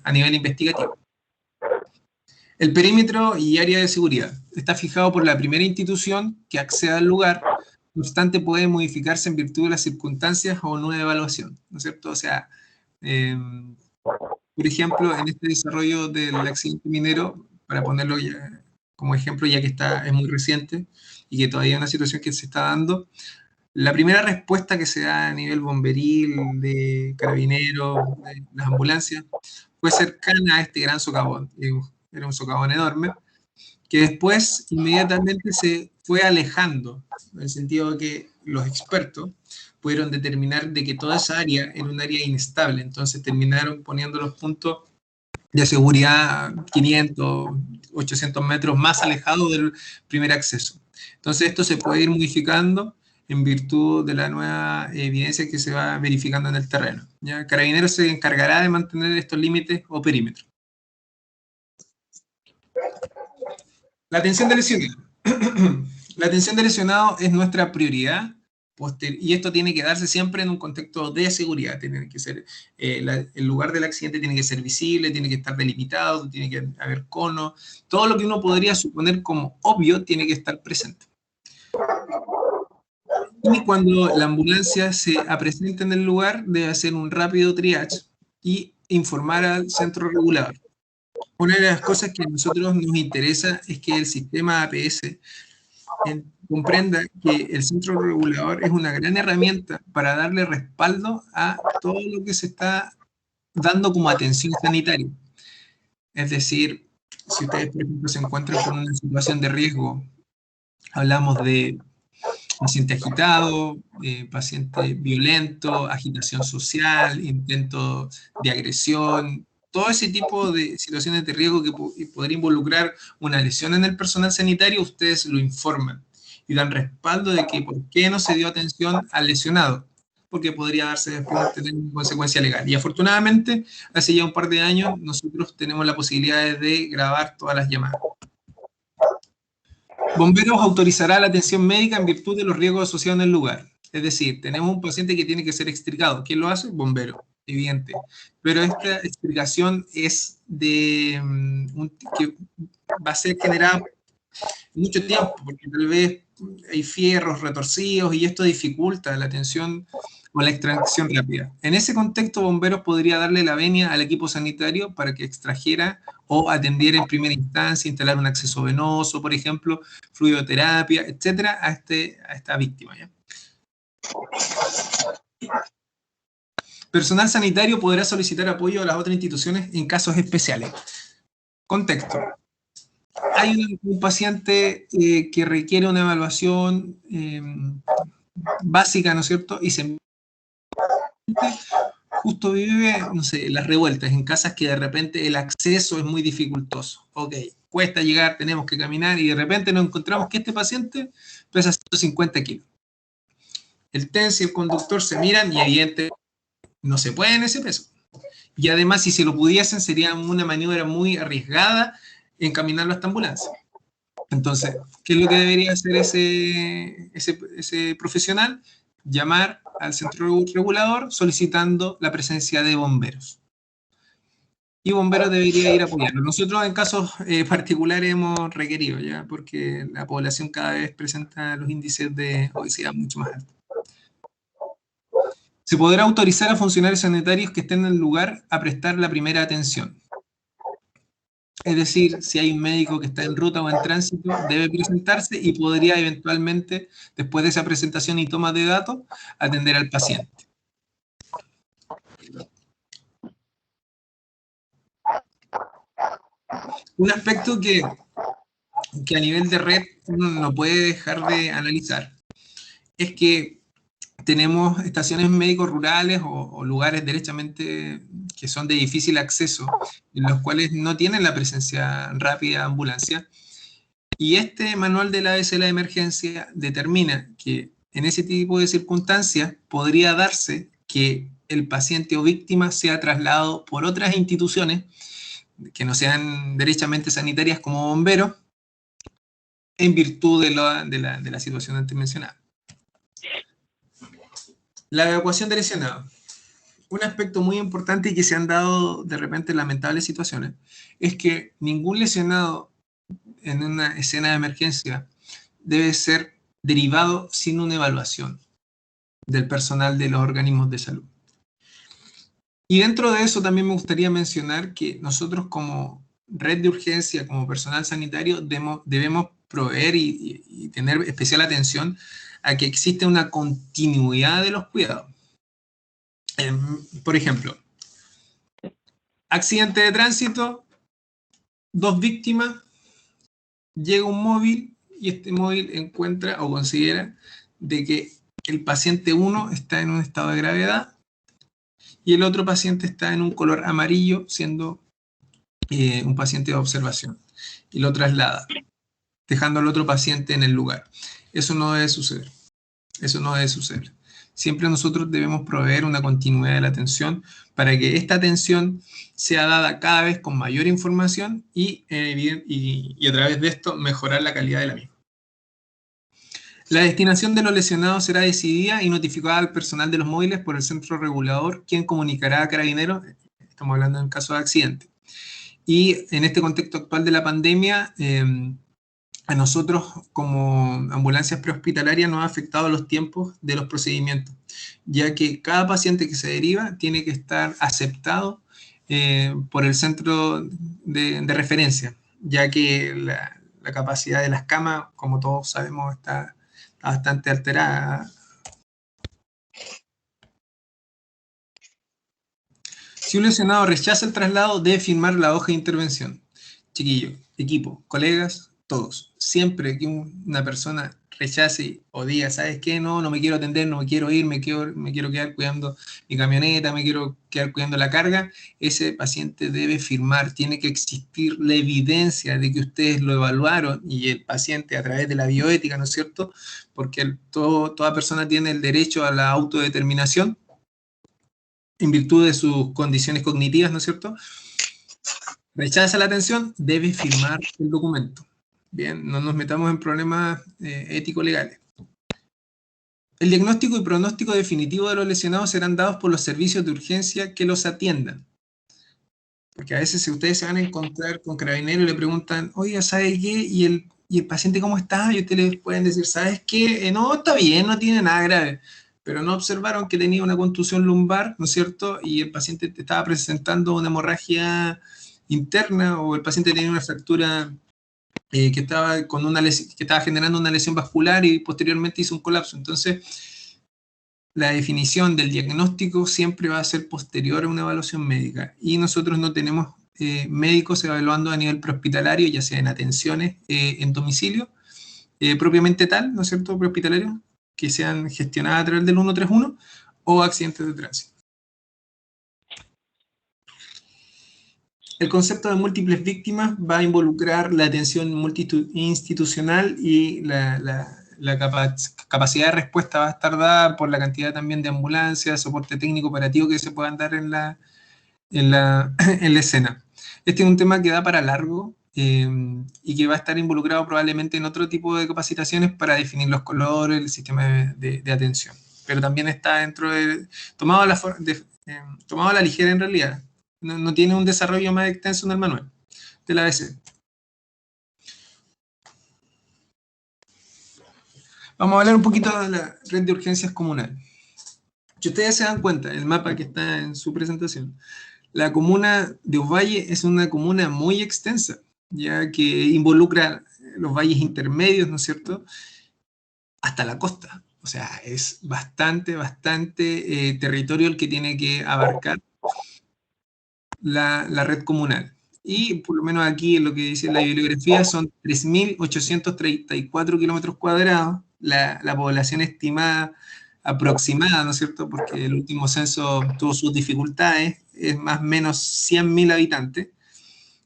a nivel investigativo. El perímetro y área de seguridad está fijado por la primera institución que acceda al lugar, no obstante puede modificarse en virtud de las circunstancias o nueva evaluación, ¿no es cierto? O sea, por ejemplo, en este desarrollo del accidente minero, para ponerlo ya como ejemplo, ya que es muy reciente y que todavía es una situación que se está dando, la primera respuesta que se da a nivel bomberil, de carabineros, de las ambulancias, fue cercana a este gran socavón. Era un socavón enorme, que después inmediatamente se fue alejando, en el sentido de que los expertos pudieron determinar de que toda esa área era un área inestable, entonces terminaron poniendo los puntos de seguridad 500, 800 metros más alejados del primer acceso. Entonces esto se puede ir modificando en virtud de la nueva evidencia que se va verificando en el terreno. ¿Ya? Carabineros se encargará de mantener estos límites o perímetros. La atención de lesionado. La atención de lesionado es nuestra prioridad y esto tiene que darse siempre en un contexto de seguridad. Tiene que ser, el lugar del accidente tiene que ser visible, tiene que estar delimitado, tiene que haber cono. Todo lo que uno podría suponer como obvio tiene que estar presente. Y cuando la ambulancia se presenta en el lugar, debe hacer un rápido triage y informar al centro regulador. Una de las cosas que a nosotros nos interesa es que el sistema APS comprenda que el centro regulador es una gran herramienta para darle respaldo a todo lo que se está dando como atención sanitaria. Es decir, si ustedes, por ejemplo, se encuentran con una situación de riesgo, hablamos de paciente agitado, paciente violento, agitación social, intento de agresión, todo ese tipo de situaciones de riesgo que podría involucrar una lesión en el personal sanitario, ustedes lo informan y dan respaldo de que por qué no se dio atención al lesionado, porque podría darse después tener una consecuencia legal. Y afortunadamente, hace ya un par de años, nosotros tenemos la posibilidad de grabar todas las llamadas. Bomberos autorizará la atención médica en virtud de los riesgos asociados en el lugar. Es decir, tenemos un paciente que tiene que ser extricado. ¿Quién lo hace? Bombero, evidente. Pero esta extricación es que va a ser generada mucho tiempo, porque tal vez hay fierros retorcidos y esto dificulta la atención o la extracción rápida. En ese contexto, Bomberos podría darle la venia al equipo sanitario para que extrajera o atendiera en primera instancia, instalar un acceso venoso, por ejemplo, fluidoterapia, etcétera, a esta víctima. ¿Ya? Personal sanitario podrá solicitar apoyo a las otras instituciones en casos especiales. Contexto. Hay un paciente que requiere una evaluación básica, ¿no es cierto? Y justo vive, no sé, las revueltas, en casas que de repente el acceso es muy dificultoso. Ok, cuesta llegar, tenemos que caminar y de repente nos encontramos que este paciente pesa 150 kilos. El TENS y el conductor se miran y evidentemente no se puede en ese peso. Y además, si se lo pudiesen, sería una maniobra muy arriesgada encaminarlo a esta ambulancia. Entonces, ¿qué es lo que debería hacer ese profesional? Llamar al centro regulador solicitando la presencia de bomberos. Y bomberos debería ir apoyando. Nosotros en casos particulares hemos requerido, ¿ya? Porque la población cada vez presenta los índices de obesidad mucho más altos. Se podrá autorizar a funcionarios sanitarios que estén en el lugar a prestar la primera atención. Es decir, si hay un médico que está en ruta o en tránsito, debe presentarse y podría eventualmente, después de esa presentación y toma de datos, atender al paciente. Un aspecto que a nivel de red uno no puede dejar de analizar es que tenemos estaciones médicos rurales o lugares derechamente que son de difícil acceso, en los cuales no tienen la presencia rápida de ambulancia. Y este manual de la ABCLA de emergencia determina que en ese tipo de circunstancias podría darse que el paciente o víctima sea trasladado por otras instituciones que no sean derechamente sanitarias como bomberos, en virtud de la situación antes mencionada. La evacuación de lesionados. Un aspecto muy importante y que se han dado de repente lamentables situaciones es que ningún lesionado en una escena de emergencia debe ser derivado sin una evaluación del personal de los organismos de salud. Y dentro de eso también me gustaría mencionar que nosotros como red de urgencia, como personal sanitario, debemos proveer y tener especial atención a que existe una continuidad de los cuidados. Por ejemplo, accidente de tránsito, 2 víctimas, llega un móvil y este móvil encuentra o considera de que el paciente 1 está en un estado de gravedad y el otro paciente está en un color amarillo, siendo un paciente de observación, y lo traslada, dejando al otro paciente en el lugar. Eso no debe suceder. Eso no debe suceder. Siempre nosotros debemos proveer una continuidad de la atención para que esta atención sea dada cada vez con mayor información y a través de esto mejorar la calidad de la misma. La destinación de los lesionados será decidida y notificada al personal de los móviles por el centro regulador, quien comunicará a Carabineros, estamos hablando en caso de accidente. Y en este contexto actual de la pandemia, a nosotros como ambulancias prehospitalarias nos ha afectado los tiempos de los procedimientos, ya que cada paciente que se deriva tiene que estar aceptado por el centro de referencia, ya que la capacidad de las camas, como todos sabemos, está bastante alterada. Si un lesionado rechaza el traslado, debe firmar la hoja de intervención. Chiquillos, equipo, colegas, todos. Siempre que una persona rechace o diga, ¿sabes qué? No me quiero atender, no me quiero ir, me quiero quedar cuidando mi camioneta, me quiero quedar cuidando la carga, ese paciente debe firmar. Tiene que existir la evidencia de que ustedes lo evaluaron y el paciente a través de la bioética, ¿no es cierto? Porque toda persona tiene el derecho a la autodeterminación en virtud de sus condiciones cognitivas, ¿no es cierto? Rechaza la atención, debe firmar el documento. Bien, no nos metamos en problemas ético-legales. El diagnóstico y pronóstico definitivo de los lesionados serán dados por los servicios de urgencia que los atiendan. Porque a veces si ustedes se van a encontrar con Carabineros y le preguntan, oiga, ¿sabe qué? ¿Y el paciente cómo está? Y ustedes les pueden decir, ¿sabes qué? No, está bien, no tiene nada grave. Pero no observaron que tenía una contusión lumbar, ¿no es cierto? Y el paciente estaba presentando una hemorragia interna o el paciente tenía una fractura que estaba generando una lesión vascular y posteriormente hizo un colapso. Entonces, la definición del diagnóstico siempre va a ser posterior a una evaluación médica y nosotros no tenemos médicos evaluando a nivel prehospitalario, ya sea en atenciones en domicilio, propiamente tal, ¿no es cierto?, prehospitalario, que sean gestionadas a través del 131 o accidentes de tránsito. El concepto de múltiples víctimas va a involucrar la atención multi-institucional y la capacidad de respuesta va a estar dada por la cantidad también de ambulancias, soporte técnico operativo que se puedan dar en la escena. Este es un tema que da para largo y que va a estar involucrado probablemente en otro tipo de capacitaciones para definir los colores, el sistema de atención. Pero también está dentro de... tomado a la ligera en realidad. No tiene un desarrollo más extenso en el manual de la ABC. Vamos a hablar un poquito de la red de urgencias comunal. Si ustedes se dan cuenta, el mapa que está en su presentación, la comuna de Ovalle es una comuna muy extensa, ya que involucra los valles intermedios, ¿no es cierto?, hasta la costa. O sea, es bastante territorio el que tiene que abarcar la red comunal. Y por lo menos aquí en lo que dice la bibliografía son 3.834 kilómetros cuadrados, la población estimada aproximada, ¿no es cierto?, porque el último censo tuvo sus dificultades, es más o menos 100.000 habitantes,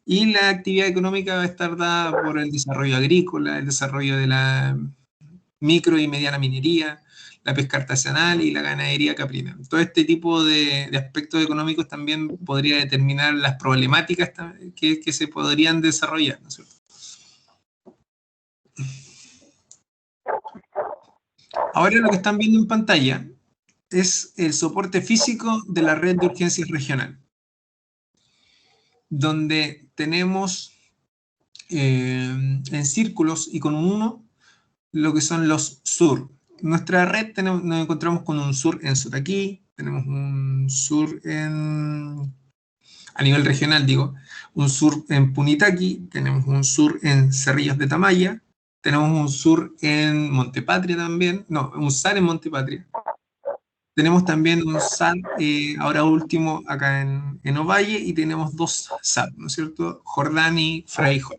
y la actividad económica va a estar dada por el desarrollo agrícola, el desarrollo de la micro y mediana minería, la pesca artesanal y la ganadería caprina. Todo este tipo de aspectos económicos también podría determinar las problemáticas que se podrían desarrollar, ¿no es cierto? Ahora lo que están viendo en pantalla es el soporte físico de la red de urgencias regional, donde tenemos en círculos y con un 1 lo que son los sur. Nuestra red nos encontramos con un sur en Sotaquí, tenemos un sur a nivel regional, digo, un sur en Punitaqui, tenemos un sur en Cerrillos de Tamaya, tenemos un sur en Montepatria también, no, un SAR en Montepatria. Tenemos también un SAR, ahora último, acá en Ovalle, y tenemos 2 SAR, ¿no es cierto? Jordán y Fraijo.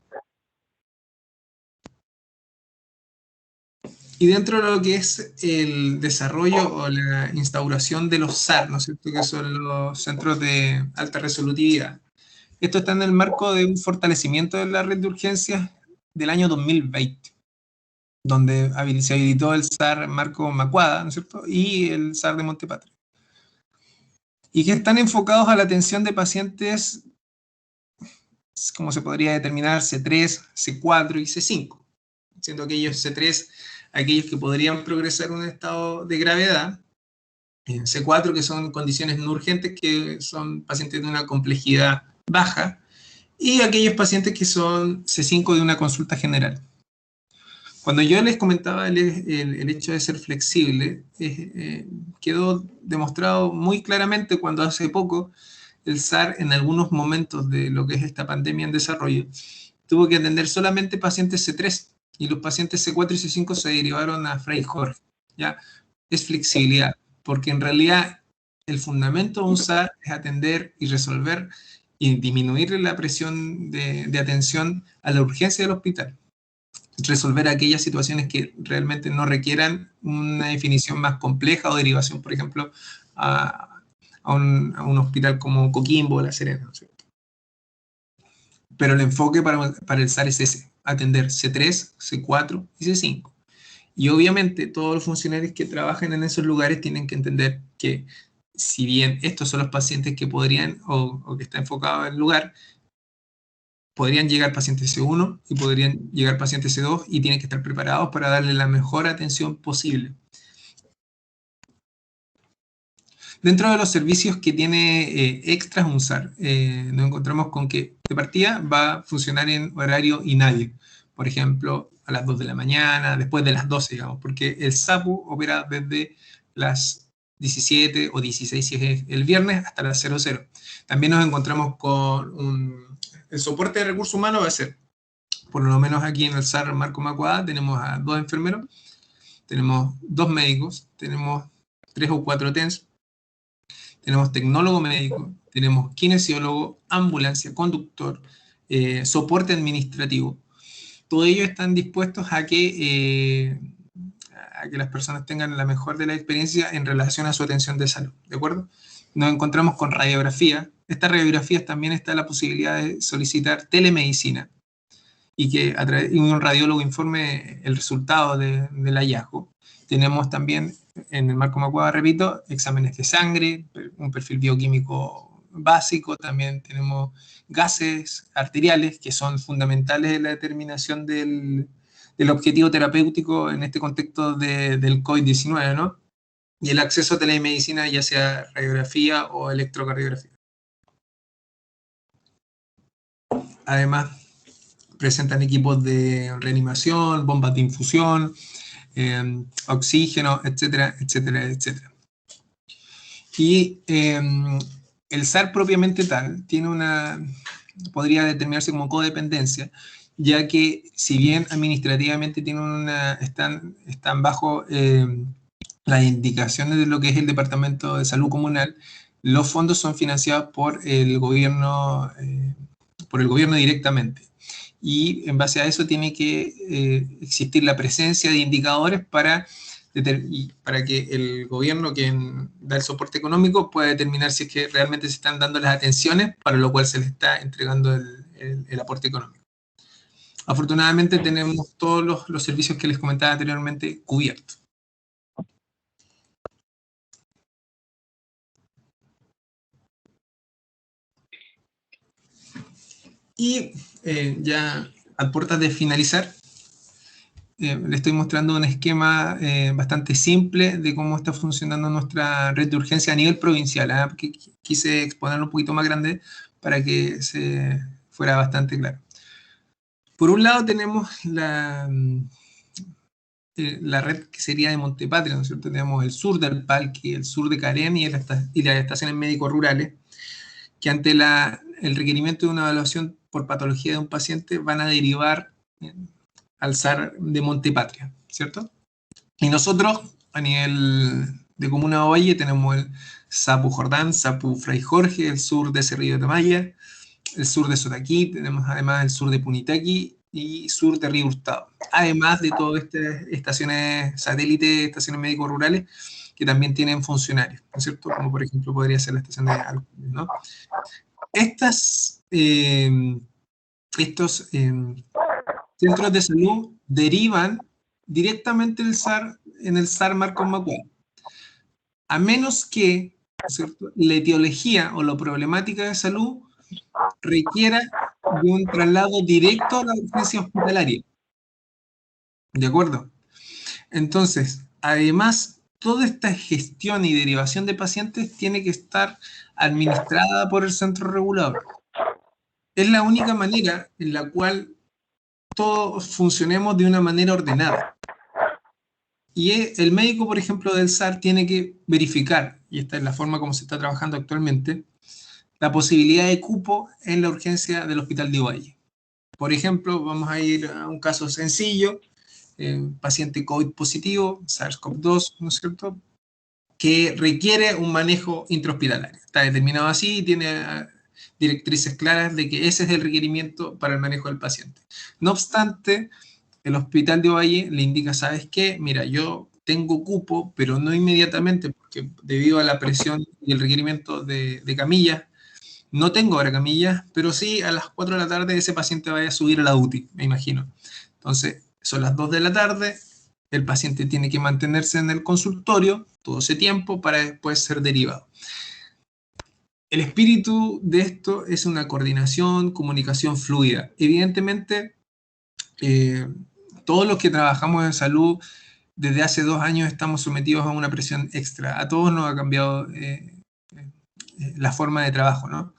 Y dentro de lo que es el desarrollo o la instauración de los SAR, ¿no es cierto?, que son los centros de alta resolutividad, esto está en el marco de un fortalecimiento de la red de urgencias del año 2020, donde se habilitó el SAR Marco Macuada, ¿no es cierto?, y el SAR de Montepatria. Y que están enfocados a la atención de pacientes, como se podría determinar, C3, C4 y C5, siendo aquellos C3 aquellos que podrían progresar en un estado de gravedad, C4 que son condiciones no urgentes, que son pacientes de una complejidad baja, y aquellos pacientes que son C5 de una consulta general. Cuando yo les comentaba el hecho de ser flexible, quedó demostrado muy claramente cuando hace poco el SAR, en algunos momentos de lo que es esta pandemia en desarrollo, tuvo que atender solamente pacientes C3, y los pacientes C4 y C5 se derivaron a Fray Jorge. ¿Ya? Es flexibilidad, porque en realidad el fundamento de un SAR es atender y resolver y disminuir la presión de atención a la urgencia del hospital. Resolver aquellas situaciones que realmente no requieran una definición más compleja o derivación, por ejemplo, a un hospital como Coquimbo o La Serena, ¿no es cierto? Pero el enfoque para el SAR es ese, atender C3, C4 y C5. Y obviamente todos los funcionarios que trabajan en esos lugares tienen que entender que si bien estos son los pacientes que podrían o que está enfocado en el lugar, podrían llegar pacientes C1 y podrían llegar pacientes C2 y tienen que estar preparados para darle la mejor atención posible. Dentro de los servicios que tiene extras un SAR, nos encontramos con que de partida va a funcionar en horario INADIR, por ejemplo, a las 2 de la mañana, después de las 12, digamos, porque el SAPU opera desde las 17 o 16 si es el viernes hasta las 00. También nos encontramos con el soporte de recursos humanos va a ser, por lo menos aquí en el SAR Marco Macuada, tenemos a 2 enfermeros, tenemos 2 médicos, tenemos 3 o 4 TENS, tenemos tecnólogo médico, tenemos kinesiólogo, ambulancia, conductor, soporte administrativo. Todos ellos están dispuestos a que las personas tengan la mejor de la experiencia en relación a su atención de salud, ¿de acuerdo? Nos encontramos con radiografía. Estas radiografías también está la posibilidad de solicitar telemedicina y que un radiólogo informe el resultado del hallazgo. Tenemos también, en el Marco Macuada, repito, exámenes de sangre, un perfil bioquímico básico, también tenemos gases arteriales, que son fundamentales en la determinación del objetivo terapéutico en este contexto del COVID-19, ¿no? Y el acceso a telemedicina, ya sea radiografía o electrocardiografía. Además, presentan equipos de reanimación, bombas de infusión, oxígeno, etcétera, etcétera, etcétera. Y el SAR propiamente tal podría determinarse como codependencia, ya que si bien administrativamente están bajo las indicaciones de lo que es el Departamento de Salud Comunal, los fondos son financiados por el gobierno directamente. Y en base a eso tiene que existir la presencia de indicadores para que el gobierno, quien da el soporte económico, pueda determinar si es que realmente se están dando las atenciones para lo cual se le está entregando el aporte económico. Afortunadamente tenemos todos los servicios que les comentaba anteriormente cubiertos. Y ya a puertas de finalizar, le estoy mostrando un esquema bastante simple de cómo está funcionando nuestra red de urgencia a nivel provincial, ¿eh? Porque quise exponerlo un poquito más grande para que se fuera bastante claro. Por un lado tenemos la red que sería de Montepatria, ¿no es cierto? Tenemos el sur del Palqui, el sur de Carén y las estaciones médicos rurales, que ante el requerimiento de una evaluación por patología de un paciente van a derivar al SAR de Montepatria, ¿cierto? Y nosotros, a nivel de Comuna de Ovalle, tenemos el SAPU Jordán, SAPU Fray Jorge, el sur de Cerrillo de Maya, el sur de Sotaquí, tenemos además el sur de Punitaqui y sur de Río Hurtado. Además de todas estas estaciones satélites, estaciones médicos rurales, que también tienen funcionarios, ¿no es cierto? Como por ejemplo podría ser la estación de Alcoy, ¿no? Estos centros de salud derivan directamente en el SAR Marcos Macua, a menos que, ¿cierto?, la etiología o la problemática de salud requiera de un traslado directo a la urgencia hospitalaria. ¿De acuerdo? Entonces, además, toda esta gestión y derivación de pacientes tiene que estar administrada por el centro regulador. Es la única manera en la cual todos funcionemos de una manera ordenada. Y el médico, por ejemplo, del SAR tiene que verificar, y esta es la forma como se está trabajando actualmente, la posibilidad de cupo en la urgencia del Hospital de Ovalle. Por ejemplo, vamos a ir a un caso sencillo, paciente COVID positivo, SARS-CoV-2, ¿no es cierto?, que requiere un manejo intrahospitalario. Está determinado así y tiene directrices claras de que ese es el requerimiento para el manejo del paciente. No obstante, el Hospital de Ovalle le indica, ¿sabes qué? Mira, yo tengo cupo, pero no inmediatamente, porque debido a la presión y el requerimiento de camillas, no tengo ahora camillas, pero sí a las 4 de la tarde ese paciente vaya a subir a la UTI, me imagino. Entonces, son las 2 de la tarde, el paciente tiene que mantenerse en el consultorio todo ese tiempo para después ser derivado. El espíritu de esto es una coordinación, comunicación fluida. Evidentemente, todos los que trabajamos en salud desde hace 2 años estamos sometidos a una presión extra. A todos nos ha cambiado la forma de trabajo, ¿no?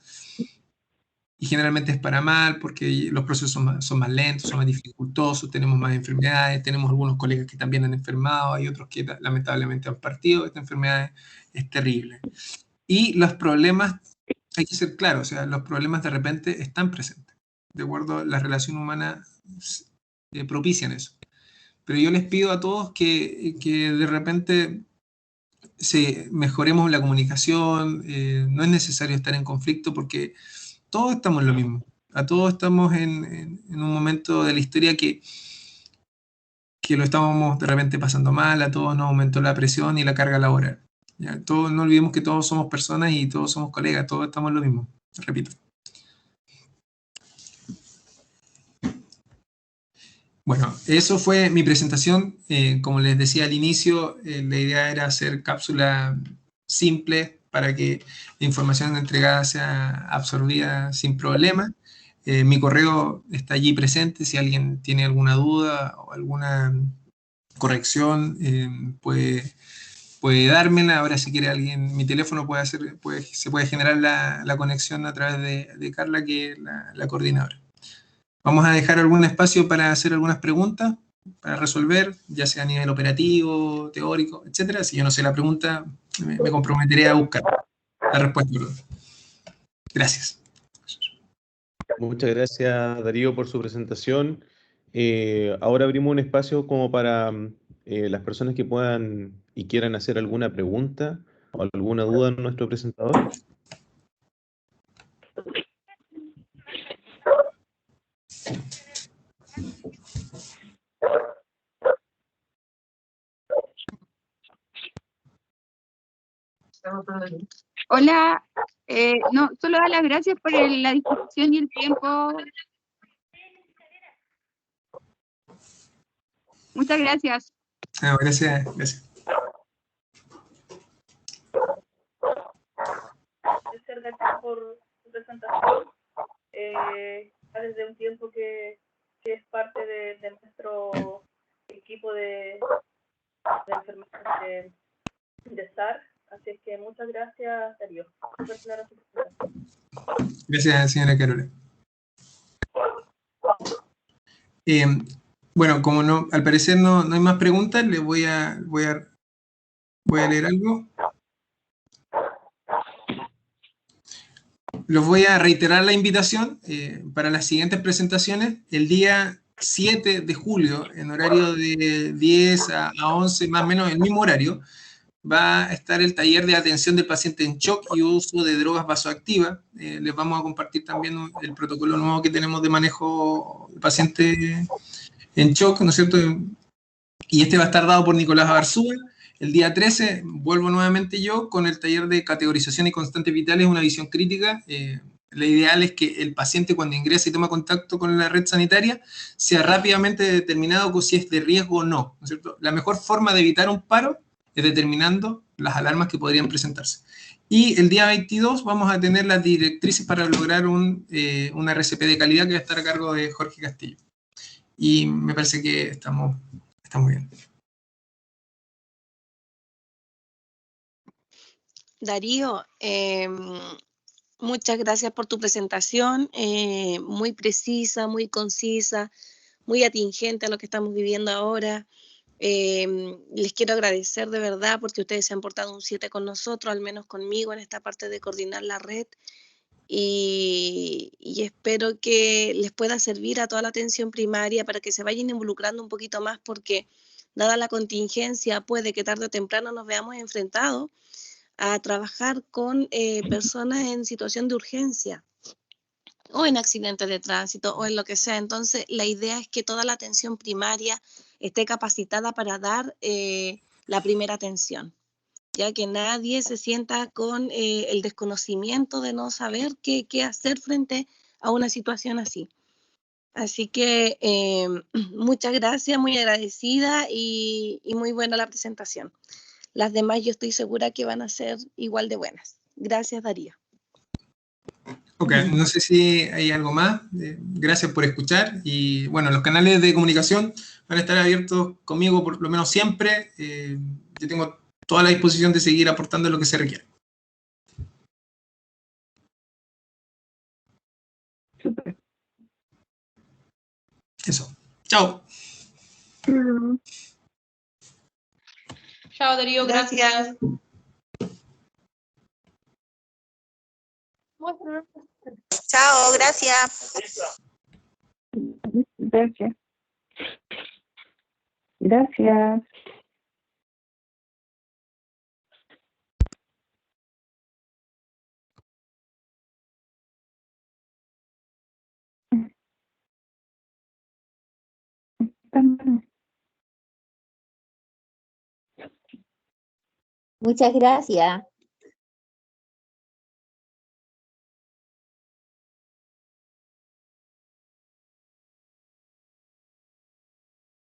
Y generalmente es para mal porque los procesos son más lentos, son más dificultosos, tenemos más enfermedades, tenemos algunos colegas que también han enfermado, hay otros que lamentablemente han partido, esta enfermedad es terrible. Y los problemas, hay que ser claro, o sea, los problemas de repente están presentes, de acuerdo a la relación humana propician eso. Pero yo les pido a todos que de repente mejoremos la comunicación, no es necesario estar en conflicto porque todos estamos en lo mismo. A todos estamos en un momento de la historia que lo estamos de repente pasando mal, a todos nos aumentó la presión y la carga laboral. ¿Ya? Todos, no olvidemos que todos somos personas y todos somos colegas, todos estamos en lo mismo. Repito. Bueno, eso fue mi presentación. Como les decía al inicio, la idea era hacer cápsulas simples para que la información entregada sea absorbida sin problema. Mi correo está allí presente. Si alguien tiene alguna duda o alguna corrección, puede dármela. Ahora, si quiere alguien, mi teléfono se puede generar la conexión a través de Carla, que es la coordinadora. Vamos a dejar algún espacio para hacer algunas preguntas, para resolver, ya sea a nivel operativo, teórico, etcétera. Si yo no sé la pregunta, me comprometeré a buscar la respuesta. Gracias. Muchas gracias, Darío, por su presentación. Ahora abrimos un espacio como para las personas que puedan y quieran hacer alguna pregunta o alguna duda a nuestro presentador. Hola, no, solo dar las gracias por la disposición y el tiempo. Muchas gracias. Gracias, gracias. Gracias por su presentación. desde un tiempo que es parte de nuestro equipo de enfermeras de SAR. Así es que muchas gracias, Darío. Súper clara su presentación. Gracias, señora Carola. Bueno, como no, al parecer no hay más preguntas, les voy a leer algo. Los voy a reiterar la invitación para las siguientes presentaciones. El día 7 de julio, en horario de 10 a 11, más o menos el mismo horario, va a estar el taller de atención del paciente en shock y uso de drogas vasoactivas. Les vamos a compartir también el protocolo nuevo que tenemos de manejo del paciente en shock, ¿no es cierto? Y este va a estar dado por Nicolás Arzúa. El día 13 vuelvo nuevamente yo con el taller de categorización y constantes vitales, una visión crítica. Lo ideal es que el paciente cuando ingresa y toma contacto con la red sanitaria sea rápidamente determinado si es de riesgo o no, ¿no es cierto? La mejor forma de evitar un paro es determinando las alarmas que podrían presentarse. Y el día 22 vamos a tener las directrices para lograr una RCP de calidad que va a estar a cargo de Jorge Castillo. Y me parece que estamos bien. Darío, muchas gracias por tu presentación, muy precisa, muy concisa, muy atingente a lo que estamos viviendo ahora. Les quiero agradecer de verdad porque ustedes se han portado un 7 con nosotros, al menos conmigo en esta parte de coordinar la red, y espero que les pueda servir a toda la atención primaria para que se vayan involucrando un poquito más, porque dada la contingencia puede que tarde o temprano nos veamos enfrentados a trabajar con personas en situación de urgencia o en accidentes de tránsito o en lo que sea. Entonces, la idea es que toda la atención primaria esté capacitada para dar la primera atención, ya que nadie se sienta con el desconocimiento de no saber qué hacer frente a una situación así. Así que muchas gracias, muy agradecida y muy buena la presentación. Las demás yo estoy segura que van a ser igual de buenas. Gracias, Darío. Ok, no sé si hay algo más. Gracias por escuchar. Y bueno, los canales de comunicación van a estar abiertos conmigo por lo menos siempre. Yo tengo toda la disposición de seguir aportando lo que se requiere. Súper. Eso. Chao. Chao, Darío, gracias. Chao, gracias. Gracias. Gracias. Muchas gracias.